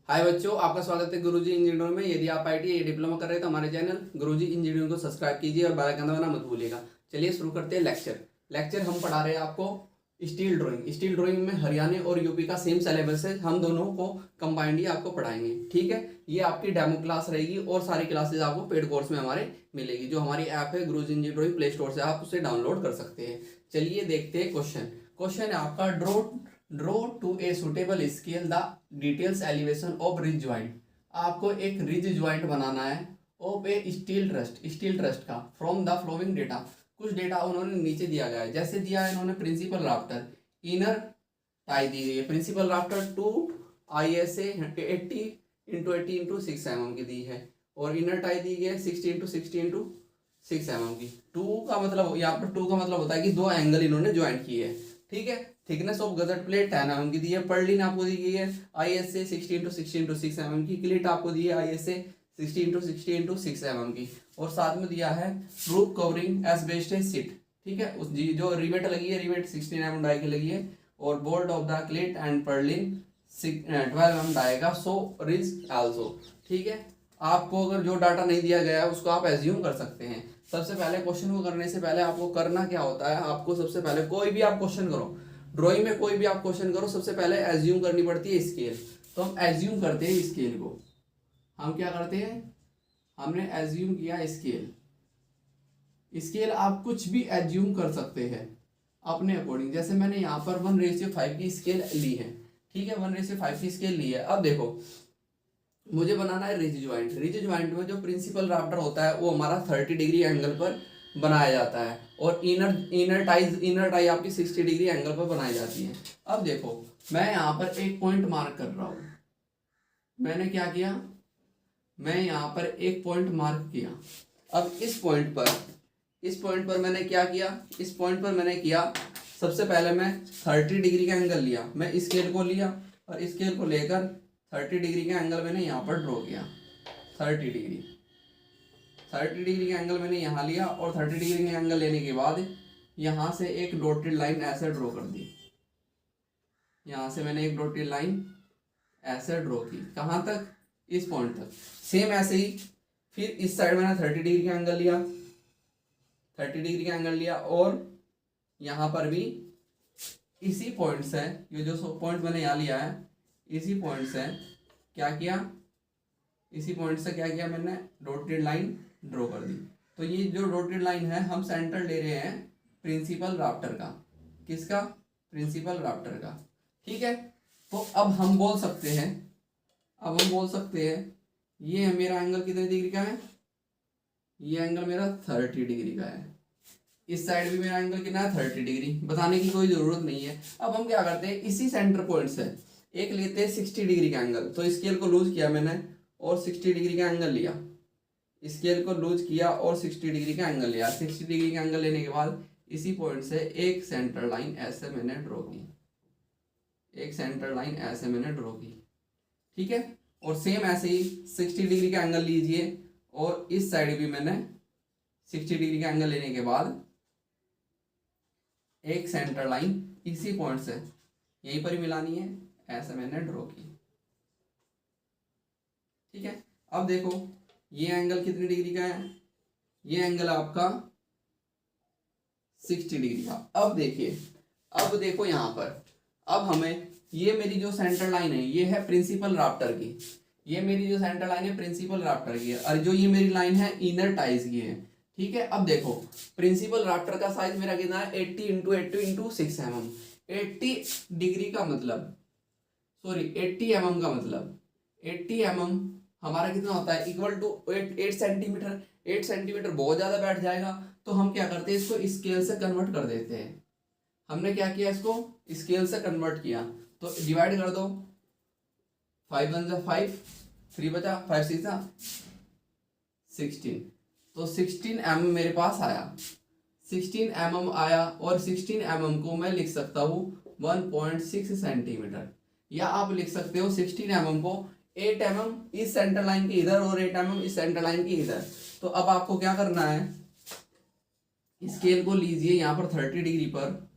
हाय बच्चों, आपका स्वागत है गुरुजी इंजीनियरिंग में। यदि आप आईटी या डिप्लोमा कर रहे हैं तो हमारे चैनल गुरुजी इंजीनियरिंग को सब्सक्राइब कीजिए और बेल आइकन दबाना मत भूलिएगा। चलिए शुरू करते हैं लेक्चर हम पढ़ा रहे हैं आपको स्टील ड्राइंग में हरियाणा और यूपी का सेम सिलेबस है। हम दोनों को कंबाइंड ही आपको पढ़ाएंगे, ठीक है। ये आपकी डेमो क्लास रहेगी और सारी क्लासेज आपको पेड कोर्स में हमारे मिलेगी। जो हमारी ऐप है गुरुजी इंजीनियरिंग प्ले स्टोर से आप उसे डाउनलोड कर सकते हैं। चलिए देखते हैं क्वेश्चन है आपका, draw two a suitable scale the details elevation of ridge joint. आपको एक रिज ज्वाइंट बनाना है ऑफ ए स्टील ट्रस्ट का फ्रॉम द फ्लोइंग डेटा। कुछ डेटा उन्होंने नीचे दिया गया है, जैसे दिया है इन्होंने प्रिंसिपल राफ्टर इनर टाई दी गई है। Principal rafter 2 ISA 80x80x6 mm की दी है और इनर टाई दी गई है 60x60x6 mm की। 2 का मतलब, यहाँ पर 2 का मतलब होता है कि दो एंगल इन्होंने ज्वाइंट किए हैं, ठीक है। Thickness of gazette plate 10 mm की दी है। पर्लिन आपको दी गई है ISA 60x60x6 mm की। क्लिट आपको दी है ISA 60x60x6 mm की। और साथ में दिया है रूफ कवरिंग एस्बेस्टस शीट, ठीक है। उस जो रिवेट लगी है, रिवेट 16 mm डाई की लगी है और bolt of the cleat and purlin 12 mm dia का। सो रिज आल्सो, ठीक है। आपको अगर जो डाटा नहीं दिया गया है उसको आप एज्यूम कर सकते हैं। सबसे पहले क्वेश्चन को करने से पहले आपको करना क्या होता है, आपको सबसे पहले कोई भी आप क्वेश्चन करो, ड्राइंग में कोई भी आप क्वेश्चन करो, सबसे पहले एज्यूम करनी पड़ती है स्केल। तो हम एज्यूम करते हैं स्केल को। हम क्या करते हैं, हमने एज्यूम किया स्केल आप कुछ भी एज्यूम कर सकते हैं अपने अकॉर्डिंग। जैसे मैंने यहाँ पर 1:5 की स्केल ली है, ठीक है। 1:5 की स्केल ली है। अब देखो मुझे बनाना है रिज ज्वाइंट में जो प्रिंसिपल राफ्टर होता है वो हमारा 30 डिग्री एंगल पर बनाया जाता है और इनर टाई आपकी 60 डिग्री एंगल पर बनाई जाती है। अब देखो मैं यहाँ पर एक पॉइंट मार्क कर रहा हूँ। मैंने क्या किया, मैं यहाँ पर एक पॉइंट मार्क किया। अब इस पॉइंट पर मैंने क्या किया, इस पॉइंट पर मैंने किया, सबसे पहले मैं 30 डिग्री का एंगल लिया। मैं स्केल को लिया और स्केल को लेकर 30 डिग्री का एंगल मैंने यहाँ पर ड्रॉ किया। 30 डिग्री का एंगल मैंने यहाँ लिया और 30 डिग्री का एंगल लेने के बाद यहाँ से एक डॉटेड लाइन ऐसे ड्रॉ कर दी। यहाँ से मैंने एक डॉटेड लाइन ऐसे ड्रॉ की, कहाँ तक, इस पॉइंट तक। सेम ऐसे ही फिर इस साइड मैंने 30 डिग्री का एंगल लिया, 30 डिग्री का एंगल लिया और यहाँ पर भी इसी पॉइंट से, ये जो पॉइंट मैंने यहाँ लिया है, इसी पॉइंट से क्या किया, इसी पॉइंट से क्या किया, मैंने डॉटेड लाइन ड्रॉ कर दी। तो ये जो डॉटेड लाइन है हम सेंटर ले रहे हैं प्रिंसिपल राफ्टर का। किसका, प्रिंसिपल राफ्टर का, ठीक है। तो अब हम बोल सकते हैं, ये है मेरा एंगल कितने डिग्री का है, ये एंगल मेरा 30 डिग्री का है। इस साइड भी मेरा एंगल कितना है, 30 डिग्री। बताने की कोई जरूरत नहीं है। अब हम क्या करते हैं, इसी सेंटर पॉइंट से एक लेते हैं 60 डिग्री का एंगल। तो स्केल को लूज किया मैंने और 60 डिग्री का एंगल लिया, स्केल को लूज किया और 60 डिग्री का एंगल लिया। 60 डिग्री का एंगल लेने के बाद इसी पॉइंट से एक सेंटर लाइन ऐसे मैंने ड्रॉ की, एक सेंटर लाइन ऐसे मैंने ड्रॉ की, ठीक है। और सेम ऐसे ही 60 डिग्री का एंगल लीजिए और इस साइड भी मैंने 60 डिग्री का एंगल लेने के बाद एक सेंटर लाइन इसी पॉइंट से यहीं पर ही मिलानी है, ऐसे मैंने ड्रॉ की, ठीक है। अब देखो ये एंगल कितनी डिग्री का है, ये एंगल आपका 60 डिग्री का। अब देखिए, अब देखो यहाँ पर, अब हमें ये मेरी जो सेंटर लाइन है ये है प्रिंसिपल राफ्टर की, ये मेरी जो सेंटर लाइन है प्रिंसिपल राफ्टर की है और जो ये मेरी लाइन है इनर टाइज की है, ठीक है। अब देखो प्रिंसिपल राफ्टर का साइज मेरा कितना है, 80x80x6 mm। 80 डिग्री का मतलब, सॉरी 80 mm का मतलब, 80 mm हमारा कितना होता है, इक्वल टू 8 सेंटीमीटर। 8 सेंटीमीटर बहुत ज्यादा बैठ जाएगा, तो हम क्या करते हैं, इसको स्केल से कन्वर्ट कर देते हैं। हमने क्या किया, इसको स्केल से कन्वर्ट किया। तो डिवाइड कर दो, 5 1 5, 3 बचा, 5 6 16। तो 16 mm मेरे पास आया, 16 mm आया और 16 mm को मैं लिख सकता हूँ 1.6 सेंटीमीटर, या आप लिख सकते हो 16 mm को 8 mm इस सेंटर लाइन के इधर और 8 mm इस सेंटर लाइन के इधर। तो अब आपको क्या करना है, स्केल को लीजिए यहाँ पर 30 डिग्री पर,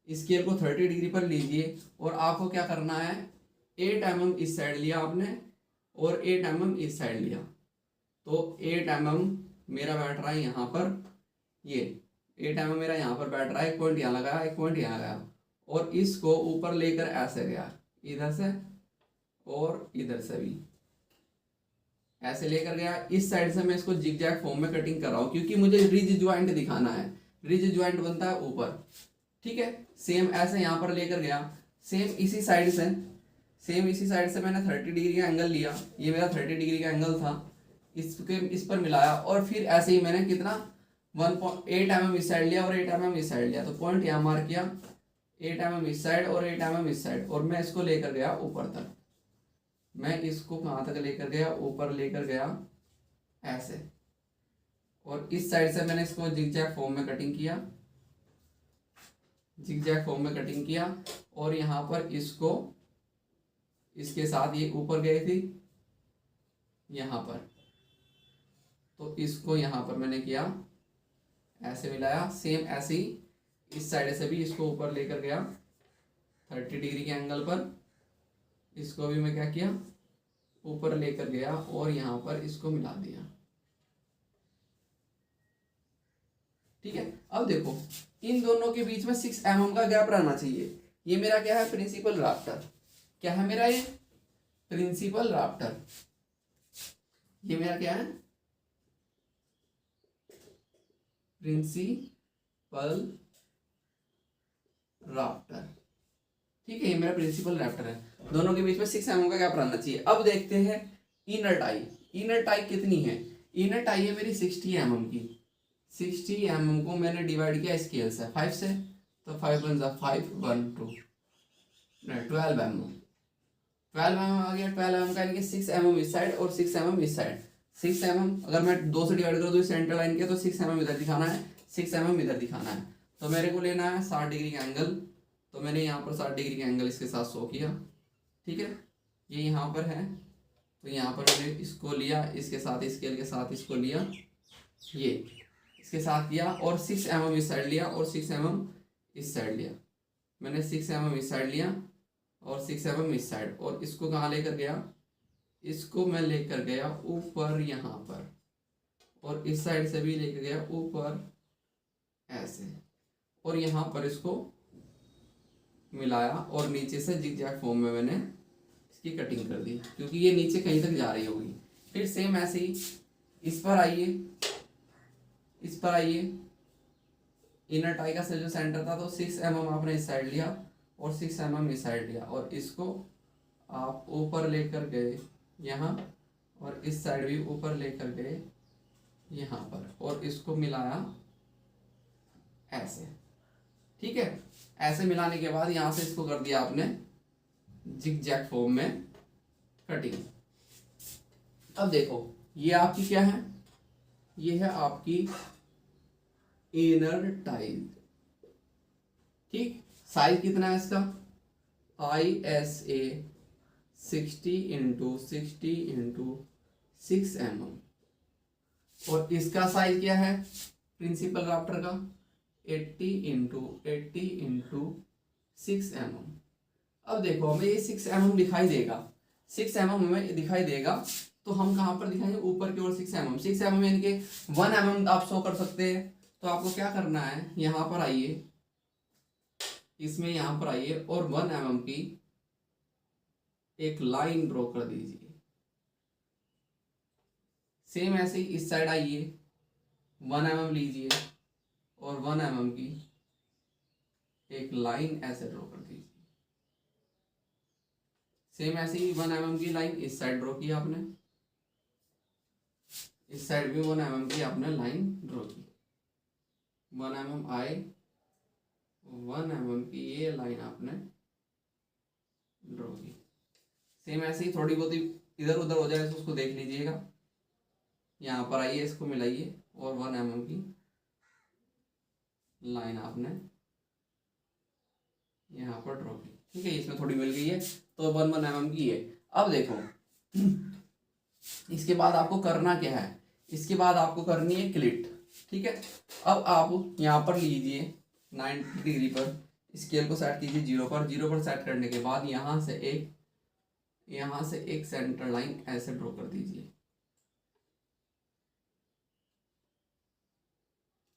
स्केल को 30 डिग्री पर लीजिए और आपको क्या करना है, 8 mm इस साइड लिया आपने और 8 mm इस साइड लिया, तो 8 mm मेरा बैठ रहा है यहाँ पर, ये 8 mm मेरा यहाँ पर बैठ रहा है, एक पॉइंट यहाँ लगाया, एक पॉइंट यहाँ लगाया, और इसको ऊपर लेकर ऐसे गया, इधर से और इधर से भी ऐसे लेकर गया। इस साइड से मैं इसको जिगजैग फॉर्म में कटिंग कर रहा हूँ क्योंकि मुझे रिज ज्वाइंट दिखाना है, रिज ज्वाइंट बनता है ऊपर, ठीक है। सेम ऐसे यहाँ पर लेकर गया, सेम इसी साइड से मैंने 30 डिग्री का एंगल लिया, ये मेरा 30 डिग्री का एंगल था, इस पर मिलाया, और फिर ऐसे ही मैंने कितना 1.8 mm इस साइड लिया और 8 mm इस साइड लिया, तो पॉइंट यहाँ मार्क किया, 8 mm इस साइड और 8 mm इस साइड, और मैं इसको लेकर गया ऊपर तक। मैं इसको कहाँ तक लेकर गया, ऊपर लेकर गया ऐसे, और इस साइड से मैंने इसको जिगजैग फॉर्म में कटिंग किया, जिगजैग फॉर्म में कटिंग किया, और यहाँ पर इसको इसके साथ ये ऊपर गई थी यहाँ पर, तो इसको यहाँ पर मैंने किया ऐसे मिलाया, सेम ऐसे ही इस साइड से भी इसको ऊपर लेकर गया 30 डिग्री के एंगल पर, इसको भी मैं क्या किया ऊपर लेकर गया और यहाँ पर इसको मिला दिया, ठीक है। अब देखो इन दोनों के बीच में 6 mm का गैप रहना चाहिए। ये मेरा क्या है, प्रिंसिपल राफ्टर, क्या है मेरा ये प्रिंसिपल राफ्टर, ये मेरा क्या है प्रिंसिपल राफ्टर, ठीक है, ये मेरा प्रिंसिपल राफ्टर है। दोनों के बीच में 6 mm का गैप रहना चाहिए। अब देखते हैं इनर टाई, इनर टाई कितनी है, इनर टाई है मेरी 60 mm की, 60 mm को मैंने डिवाइड किया स्केल से 5 से, तो 5 1 5 1 2 12 mm, 12 mm आ गया। 12 mm का यानी कि 6 mm इस साइड और 6 mm इस साइड, 6 mm अगर मैं 2 से डिवाइड करूँ तो सेंटर लाइन के, तो 6 mm इधर दिखाना है, 6 mm इधर दिखाना है, तो मेरे को लेना है 60 डिग्री का एंगल, तो मैंने यहाँ पर 60 डिग्री का एंगल इसके साथ शो किया, ठीक है। ये यहाँ पर है, तो यहाँ पर मैंने इसको लिया, इसके साथ स्केल के साथ इसको लिया, ये इसके साथ लिया, और 6 mm इस साइड लिया और 6 mm इस साइड लिया, मैंने 6 mm इस साइड लिया और 6 mm इस साइड, और इसको कहाँ लेकर गया, इसको मैं लेकर गया ऊपर यहाँ पर, और इस साइड से भी लेकर गया ऊपर ऐसे, और यहाँ पर इसको मिलाया, और नीचे से जिगजैग फॉर्म में मैंने इसकी कटिंग कर दी क्योंकि ये नीचे कहीं तक जा रही होगी। फिर सेम ऐसे ही इस पर आइए, इस पर आइए, इनर टाई का जो सेंटर था, तो 6 mm आपने इस साइड लिया और 6 mm इस साइड लिया, और इसको आप ऊपर लेकर गए यहाँ, और इस साइड भी ऊपर लेकर गए यहाँ पर, और इसको मिलाया ऐसे, ठीक है। ऐसे मिलाने के बाद यहाँ से इसको कर दिया आपने जिगजैग फॉर्म में कटिंग। अब देखो ये आपकी क्या है, ये है आपकी इनर टाई, ठीक। साइज कितना है इसका, ISA 60 × 60 × 6 mm, और इसका साइज क्या है प्रिंसिपल राफ्टर का 80 × 80 × 6 mm। अब देखो हमें ये 6 mm दिखाई देगा, 6 mm हमें दिखाई देगा, तो हम कहाँ पर दिखाएंगे ऊपर की ओर 6 mm, 6 mm यानी कि 1 mm आप शो कर सकते हैं। तो आपको क्या करना है, यहाँ पर आइए, इसमें यहाँ पर आइए और 1 mm की एक लाइन ड्रॉ कर दीजिए। सेम ऐसे ही इस साइड आइए, 1 mm लीजिए और 1 mm की एक लाइन ऐसे ड्रॉ कर दीजिए। सेम ऐसे ही 1 mm की लाइन इस साइड ड्रॉ की आपने, इस साइड भी 1 mm की आपने लाइन ड्रॉ की, 1 mm आए, 1 mm की ये लाइन आपने ड्रॉ की। सेम ऐसे ही थोड़ी बहुत इधर उधर हो जाए तो उसको देख लीजिएगा। यहाँ पर आइए, इसको मिलाइए और 1 mm की लाइन आपने यहाँ पर ड्रॉ की, ठीक है। इसमें थोड़ी मिल गई है तो 1 mm की है। अब देखो इसके बाद आपको करना क्या है, इसके बाद आपको करनी है क्लिट, ठीक है। अब आप यहाँ पर लीजिए 90 डिग्री पर स्केल को सेट कीजिए 0 पर, 0 पर सेट करने के बाद यहाँ से एक यहां से एक सेंटर लाइन ऐसे ड्रॉ कर दीजिए,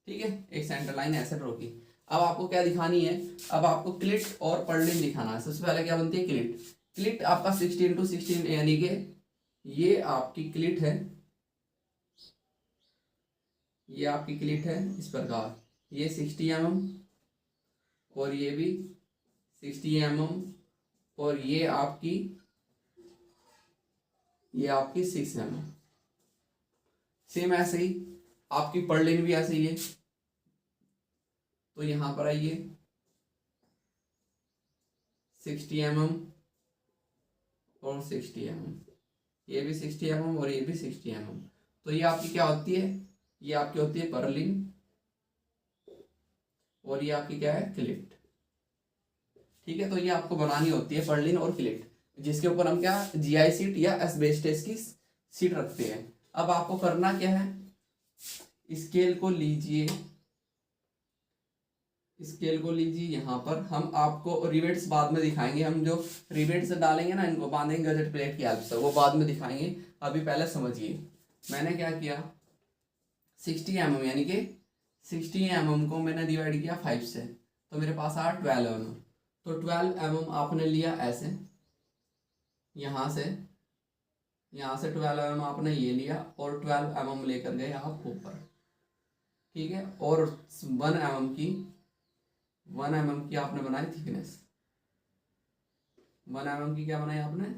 ठीक है, एक सेंटर लाइन ऐसे ड्रॉ की। अब आपको क्या दिखानी है, अब आपको क्लिट और पर्लिन दिखाना है। सबसे पहले क्या बनती है, क्लिट। क्लिट आपका 16x16 यानी कि ये आपकी क्लिट है, ये आपकी क्लिट है इस प्रकार, ये 60 mm और ये भी 60 mm और ये आपकी 6 mm। सेम ऐसे ही आपकी पर्लिन भी ऐसे ही है। तो यहां पर आइए 60 mm और 60 mm, ये भी 60 mm और ये भी 60 mm। तो ये आपकी क्या होती है, ये आपकी होती है पर्लिन और ये आपकी क्या है, क्लिट। ठीक है, तो ये आपको बनानी होती है पर्लिन और क्लिट, जिसके ऊपर हम क्या जीआई सीट या एस्बेस्टस की सीट रखते हैं। अब आपको करना क्या है, स्केल को लीजिए, स्केल को लीजिए। यहाँ पर हम आपको रिवेट्स बाद में दिखाएंगे, हम जो रिवेट्स डालेंगे ना, इनको बांधेंगे गजेट प्लेट की हेल्प से, वो बाद में दिखाएंगे। अभी पहले समझिए मैंने क्या किया, 60 mm यानी कि 60 mm को मैंने डिवाइड किया 5 से, तो मेरे पास आया 12 mm। तो 12 mm आपने लिया ऐसे, यहाँ से 12 mm आपने ये लिया और 12 mm लेकर गए आप ऊपर, ठीक है। और 1 mm की आपने बनाई थिकनेस, 1 mm की क्या बनाई आपने,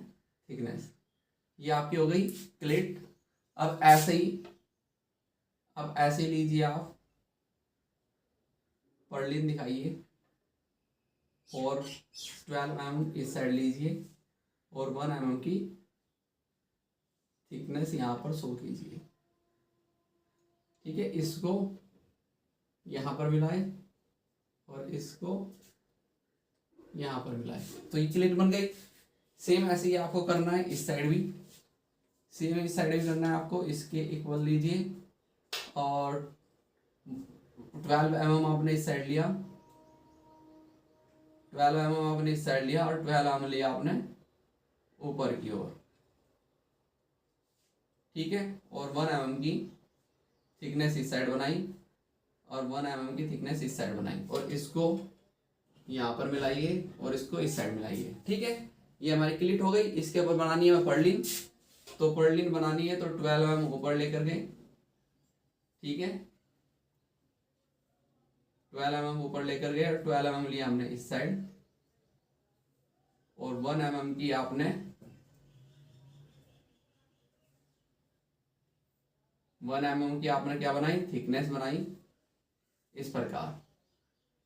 थिकनेस। ये आपकी हो गई क्लिट। अब ऐसे ही लीजिए आप, पर्लिन दिखाइए और 12 mm इस साइड लीजिए और 1 mm की थिकनेस यहाँ पर शो कीजिए, ठीक है। इसको यहाँ पर मिलाए और इसको यहाँ पर मिलाए, तो ये क्लिट बन गई। सेम ऐसे ही आपको करना है इस साइड भी, सेम इस साइड भी करना है आपको। इसके इक्वल लीजिए और 12 mm आपने इस साइड लिया, 12 mm आपने इस साइड लिया और 12 mm लिया आपने ऊपर की ओर, ठीक है। और 1 mm की थिकनेस इस साइड बनाई और 1 mm की थिकनेस इस साइड बनाई और इसको यहाँ पर मिलाइए और इसको इस साइड मिलाइए, ठीक है। ये हमारी क्लिट हो गई। इसके ऊपर बनानी है पर्लिन, तो पर्लिन बनानी है तो 12 mm ऊपर लेकर गए, ठीक है, 12 mm ऊपर लेकर गए और 12 mm लिया हमने इस साइड और 1 mm की आपने 1 mm की आपने क्या बनाई, थिकनेस बनाई इस प्रकार।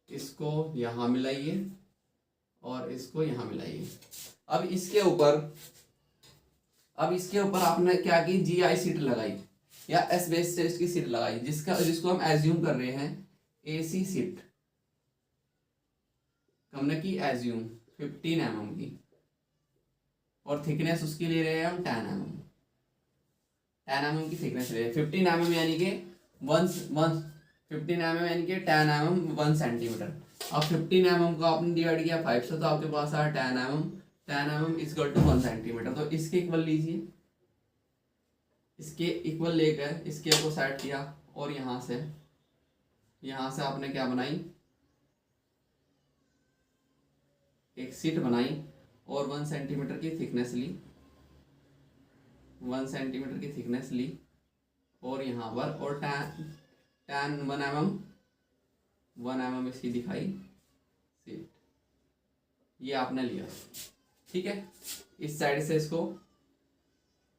इसको यहां मिलाइए और इसको यहां मिलाइए। अब इसके ऊपर आपने क्या की, जीआई सीट लगाई या एस्बेस्टस की सीट लगाई, जिसको हम एज्यूम कर रहे हैं एसी सीट हमने की एज्यूम 15 mm की और थिकनेस उसकी ले रहे हैं हम 10 mm की थिकनेस ले रहे हैं। 15 mm यानी कि 15 mm यानी कि 10 mm 1 सेंटीमीटर। अब 15 mm को आपने डिवाइड किया 5 से, तो आपके पास आया 10 mm इक्वल टू 1 सेंटीमीटर। तो इसके इक्वल लीजिए, इसके इक्वल लेकर इसके को सेट किया और यहाँ से आपने क्या बनाई, एक सीट बनाई और 1 सेंटीमीटर की थिकनेस ली, 1 सेंटीमीटर की थिकनेस ली और यहाँ पर और 1 mm इसकी दिखाई सीट, ये आपने लिया, ठीक है। इस साइड से इसको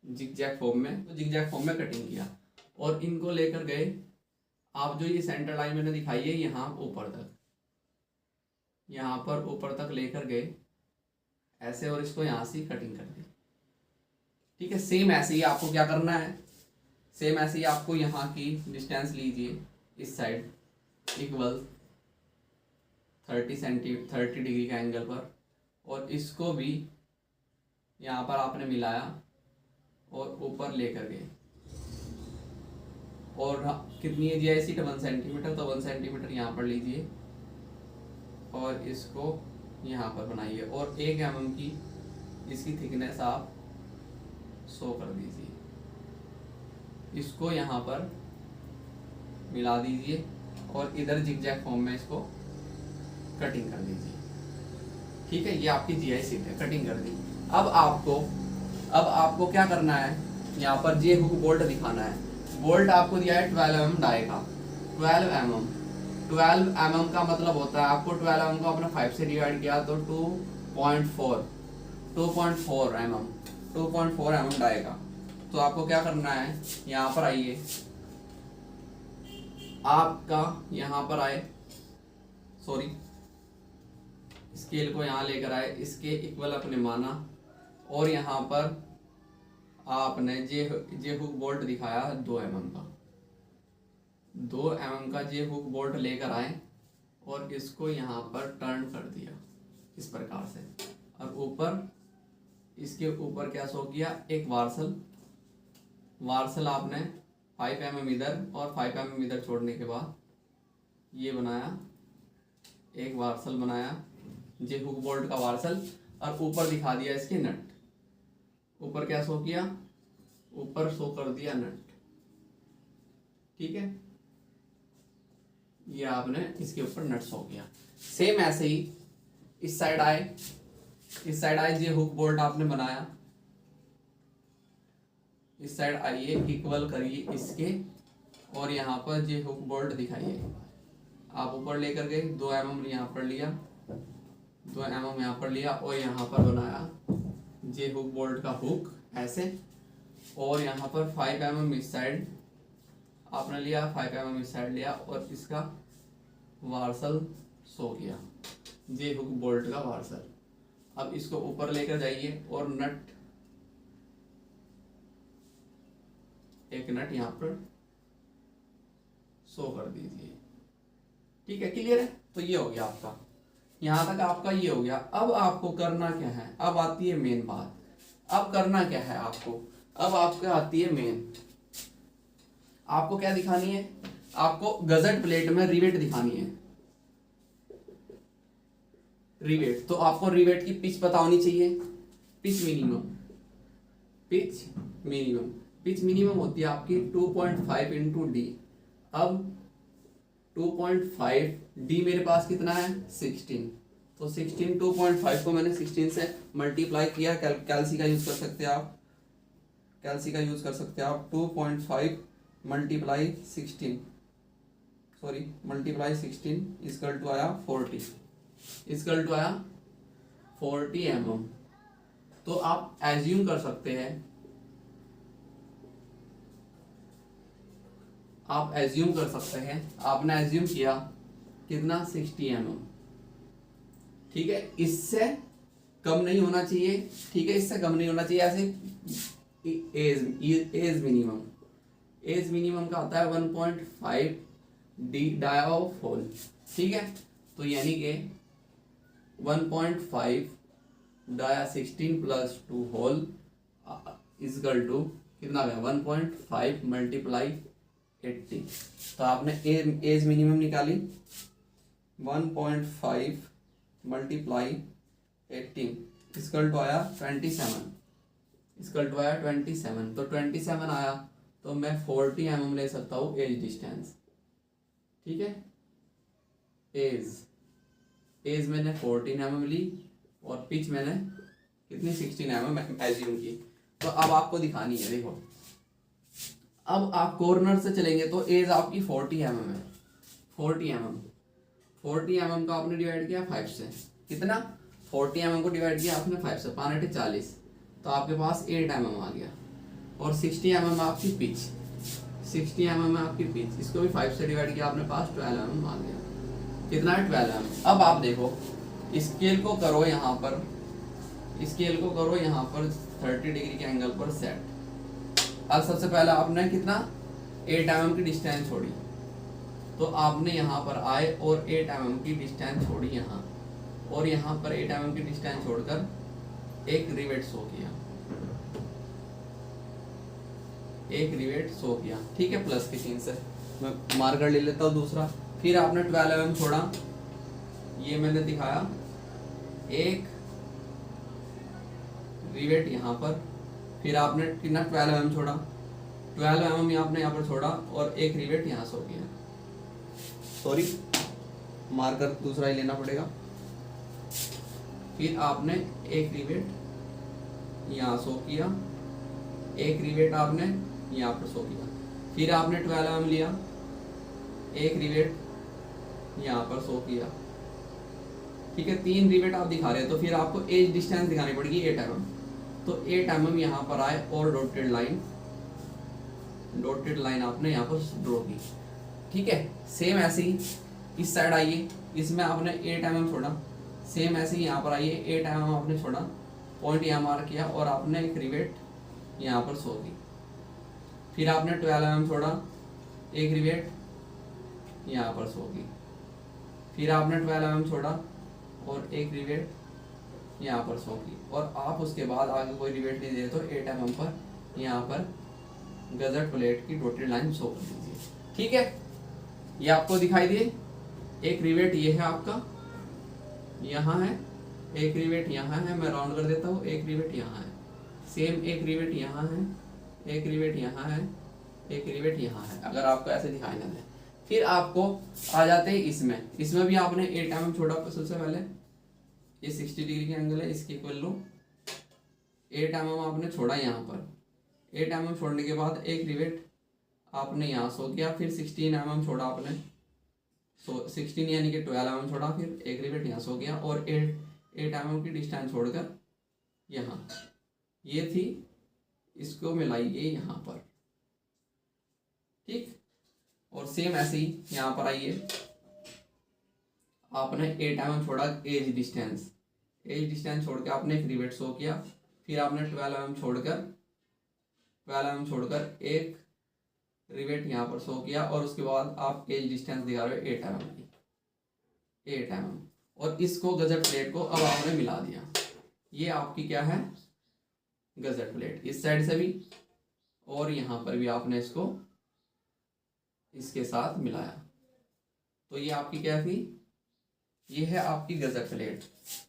जिगजैग फॉर्म में कटिंग किया और इनको लेकर गए आप, जो ये सेंटर लाइन मैंने दिखाई है यहाँ ऊपर तक, यहाँ पर ऊपर तक लेकर गए ऐसे और इसको यहाँ से कटिंग कर दी, ठीक है। सेम ऐसे ही आपको क्या करना है, सेम ऐसे ही आपको यहाँ की डिस्टेंस लीजिए इस साइड इक्वल 30 डिग्री का एंगल पर और इसको भी यहाँ पर आपने मिलाया और ऊपर लेकर गए और कितनी है जीआई सीट 1 सेंटीमीटर, तो 1 सेंटीमीटर यहाँ पर लीजिए और इसको यहाँ पर बनाइए और 1 mm की इसकी थिकनेस आप 100 कर दीजिए, इसको यहाँ पर मिला दीजिए और इधर जिगजैग फॉर्म में इसको कटिंग कर दीजिए। ठीक है, ये आपकी जीआई शीट है, कटिंग कर दी। अब आपको क्या करना है, यहाँ पर जे हुक बोल्ट दिखाना है। बोल्ट आपको दिया है 12 mm डाई का, 12 mm। 12 mm का मतलब होता है, आपको 12 mm को आपने 5 से डिवाइड किया तो 2.4 mm, 2.4 mm डाई का। तो आपको क्या करना है, यहाँ पर आइए, आपका यहाँ पर आए, सॉरी, स्केल को यहाँ लेकर आए, इसके इक्वल अपने माना और यहाँ पर आपने जे हुक बोल्ट दिखाया 2 mm का, 2 mm का जे हुक बोल्ट लेकर आए और इसको यहाँ पर टर्न कर दिया इस प्रकार से, और ऊपर इसके ऊपर क्या शो किया, एक वार्सल आपने 5 mm इधर और 5 mm इधर छोड़ने के बाद ये बनाया, एक वार्सल बनाया जे हुक बोल्ट का वार्सल, और ऊपर दिखा दिया इसके नट। ऊपर क्या शो किया, ऊपर शो कर दिया नट। ठीक है, ये आपने इसके ऊपर नट शो किया। सेम ऐसे ही इस साइड आए, जे हुक बोल्ट आपने बनाया, इस साइड आइए, इक्वल करिए इसके और यहाँ पर जे हुक बोल्ट दिखाइए। आप ऊपर लेकर गए, 2 mm यहाँ पर लिया, 2 mm यहाँ पर लिया और यहाँ पर बनाया जे हुक बोल्ट का हुक ऐसे, और यहाँ पर 5 mm इस साइड आपने लिया, 5 mm इस साइड लिया और इसका वार्सल शो किया, जे हुक बोल्ट का वार्सल। अब इसको ऊपर लेकर जाइए और नट, एक नट यहाँ पर शो कर दीजिए। ठीक है, क्लियर है? तो ये हो गया आपका, यहाँ तक आपका ये हो गया। अब आपको करना क्या है, अब आती है मेन बात। अब करना क्या है आपको, अब आपको आती है मेन, आपको क्या दिखानी है, आपको गजट प्लेट में रिवेट दिखानी है। रिवेट, तो आपको रिवेट की पिच पता होनी चाहिए, पिच मिनिमम होती है आपकी 2.5 इंटू डी। अब 2.5 डी मेरे पास कितना है, 16, तो 16 2.5 को मैंने 16 से मल्टीप्लाई किया। कैलसी का यूज कर सकते हैं आप, कैलसी का यूज कर सकते हैं आप। 2.5 मल्टीप्लाई 16 इक्वल टू आया 40, इक्वल टू आया 40 mm। तो आप एज्यूम कर सकते हैं, आपने एज्यूम किया कितना, 60 mm। ठीक है, इससे कम नहीं होना चाहिए। ठीक है, इससे कम नहीं होना चाहिए। ऐसे एज मिनिमम का आता है 1.5 डी डाई ऑफ होल। ठीक है, तो यानी कि 1.5 dia 16 plus 2 hole is equal to कितना गया, 1.5 मल्टीप्लाई 80। तो आपने एज मिनिमम निकाली, 1.5 मल्टीप्लाई 18 इक्वल टू आया 27, तो 27 आया। तो मैं 40 mm ले सकता हूँ एज डिस्टेंस। ठीक है, एज मैंने 14 mm ली और पिच मैंने कितनी 16 mm एज्यूम की। तो अब आपको दिखानी है, देखो अब आप कॉर्नर से चलेंगे तो एज आपकी 40 mm है, 40 mm का आपने डिवाइड किया 5 से, कितना 40 mm को डिवाइड किया आपने 5 से, 5 40, तो आपके पास 8 mm आ गया। और 60 mm आपकी पिच, 60 mm आपकी पिच, इसको भी 5 से डिवाइड किया आपने पास 12 mm आ गया। कितना है, 12 mm। अब आप देखो स्केल को करो यहाँ पर, 30 डिग्री के एंगल पर सेट। अब सबसे पहले आपने कितना 8 mm की डिस्टेंस छोड़ी, तो आपने यहाँ पर आए और 8 mm की डिस्टेंस छोड़ी यहाँ, और यहाँ पर 8 mm की डिस्टेंस छोड़कर एक रिवेट शो किया, ठीक है, प्लस की चिन्ह से मैं मार्कर ले लेता हूँ दूसरा। फिर आपने 12 mm छोड़ा, ये मैंने दिखाया, एक रिवेट यहाँ पर, फिर आपने कितना 12 mm छोड़ा, 12 mm आपने यहाँ पर छोड़ा और एक रिवेट यहाँ सो किया, सॉरी मार्कर दूसरा ही लेना पड़ेगा। फिर आपने एक रिवेट यहाँ सो किया, एक रिवेट आपने यहाँ पर सो किया, फिर आपने 12 mm लिया, एक रिवेट यहाँ पर सो किया, ठीक है 3 रिवेट आप दिखा रहे हैं। तो फिर आपको एज डिस्टेंस दिखानी पड़ेगी 8 mm, तो 8 mm यहाँ पर आए और डॉटेड लाइन आपने यहाँ पर ड्रॉ की, ठीक है। सेम ऐसे ही इस साइड आइए, इसमें आपने 8 mm छोड़ा, सेम ऐसे ही यहाँ पर आइए 8 mm आपने छोड़ा, पॉइंट यहाँ मार्क किया और आपने एक रिवेट यहाँ पर सो दी, फिर आपने 12 mm छोड़ा, एक रिवेट यहाँ पर सो दी, फिर आपने 12 mm छोड़ा और एक रिवेट यहाँ पर सो की, और आप उसके बाद आगे कोई रिवेट नहीं दे तो 8 mm पर यहाँ पर गजट प्लेट की डॉटेड लाइन शो कर दीजिए, ठीक है। ये आपको दिखाई दिए, एक रिवेट ये है आपका यहाँ है, एक रिवेट यहाँ है, मैं राउंड कर देता हूँ, एक रिवेट यहाँ है, सेम एक रिवेट यहाँ है, एक रिवेट यहाँ है, एक रिवेट यहाँ है, अगर आपको ऐसे दिखाई ना दे। फिर आपको आ जाते हैं इसमें भी आपने 8 mm छोड़ा, सबसे पहले ये 60 डिग्री के एंगल है, इसके इक्वल लो 8 mm आपने छोड़ा यहाँ पर, 8 mm छोड़ने के बाद एक रिवेट आपने यहाँ सो किया, फिर 16 mm छोड़ा आपने, 16 यानी कि 12 mm छोड़ा, फिर एक रिवेट यहाँ सो गया और 8 mm की डिस्टेंस छोड़कर यहाँ ये थी, इसको मिलाइए यहाँ पर, ठीक। और सेम ऐसे ही यहाँ पर आइए, आपने 8 mm छोड़ा एज डिस्टेंस छोड़ के आपने एक रिवेट शो किया, फिर आपने 12 mm छोड़कर एक रिवेट यहाँ पर शो किया और उसके बाद आप एज डिस्टेंस दिखा रहे हो 8 mm की, 8 mm, और इसको गजट प्लेट को अब आपने मिला दिया। ये आपकी क्या है गजट प्लेट, इस साइड से भी और यहाँ पर भी आपने इसको इसके साथ मिलाया, तो ये आपकी क्या थी, ये है आपकी गजट प्लेट,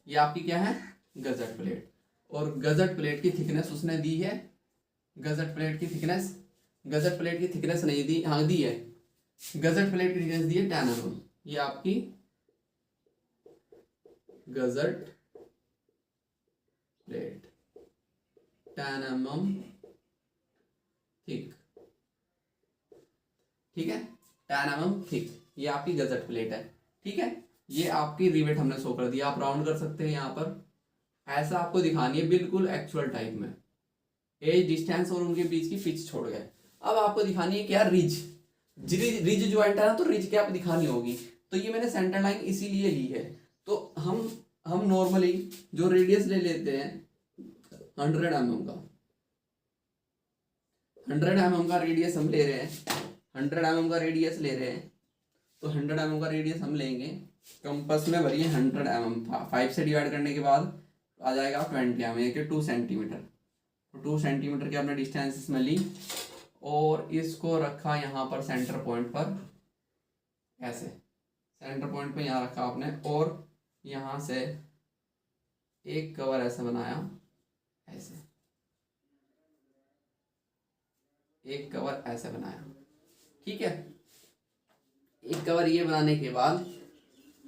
ये आपकी क्या है गजट प्लेट। और गजट प्लेट की थिकनेस उसने दी है, गजट प्लेट की थिकनेस नहीं दी, हाँ दी है, गजट प्लेट की थिकनेस दी है 10 mm, ये आपकी गजट प्लेट 10 mm थिक, ठीक है 10 mm थिक, ये आपकी गजट प्लेट है, ठीक है। ये आपकी रिवेट हमने शो कर दिया, आप राउंड कर सकते हैं यहाँ पर, ऐसा आपको दिखानी है बिल्कुल एक्चुअल टाइप में, एज डिस्टेंस और उनके बीच की पिच छोड़ गए। अब आपको दिखानी है क्या रिज ज्वाइंट है ना, तो रिज कैप दिखानी होगी, तो ये मैंने सेंटर लाइन इसीलिए ली है। तो हम नॉर्मली जो रेडियस ले लेते हैं 100 mm का, 100 mm का रेडियस हम ले रहे हैं, 100 mm का रेडियस ले रहे हैं, तो 100 mm का रेडियस हम लेंगे, कंपास में भरिए 100 mm, 5 से डिवाइड करने के बाद आ जाएगा 20 mm के 2 सेंटीमीटर, तो 2 सेंटीमीटर की आपने डिस्टेंस इसमें ली और इसको रखा यहाँ पर सेंटर पॉइंट पर, ऐसे सेंटर पॉइंट पे यहाँ रखा आपने, और यहाँ से एक कवर ऐसे बनाया, ऐसे एक कवर ऐसे बनाया, ठीक है। एक कवर ये बनाने के बाद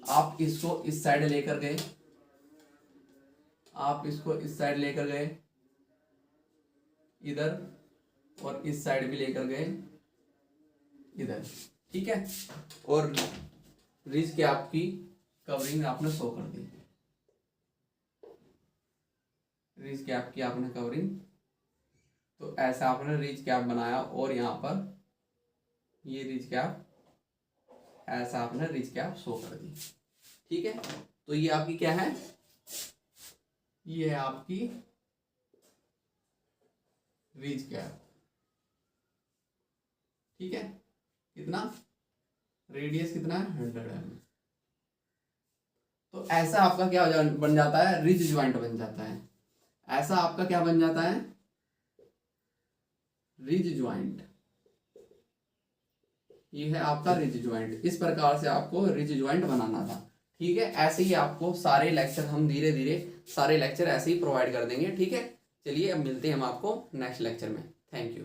आप इसको इस साइड लेकर गए, इधर, और इस साइड भी लेकर गए इधर, ठीक है। और रिज की आपकी कवरिंग आपने शो कर दी, रिज कैप की आपने कवरिंग, तो ऐसा आपने रिज कैप बनाया और यहाँ पर ये रिज कैप, ऐसा आपने रिज कैप शो कर दी, ठीक है। तो ये आपकी क्या है, ये है आपकी रिज कैप, ठीक है। कितना रेडियस कितना है 100 mm, तो ऐसा आपका क्या बन जाता है, रिज ज्वाइंट बन जाता है, ऐसा आपका क्या बन जाता है रिज ज्वाइंट, ये है आपका रिज ज्वाइंट। इस प्रकार से आपको रिज ज्वाइंट बनाना था, ठीक है। ऐसे ही आपको सारे लेक्चर हम धीरे धीरे सारे लेक्चर ऐसे ही प्रोवाइड कर देंगे, ठीक है। चलिए अब मिलते हैं हम आपको नेक्स्ट लेक्चर में। Thank you.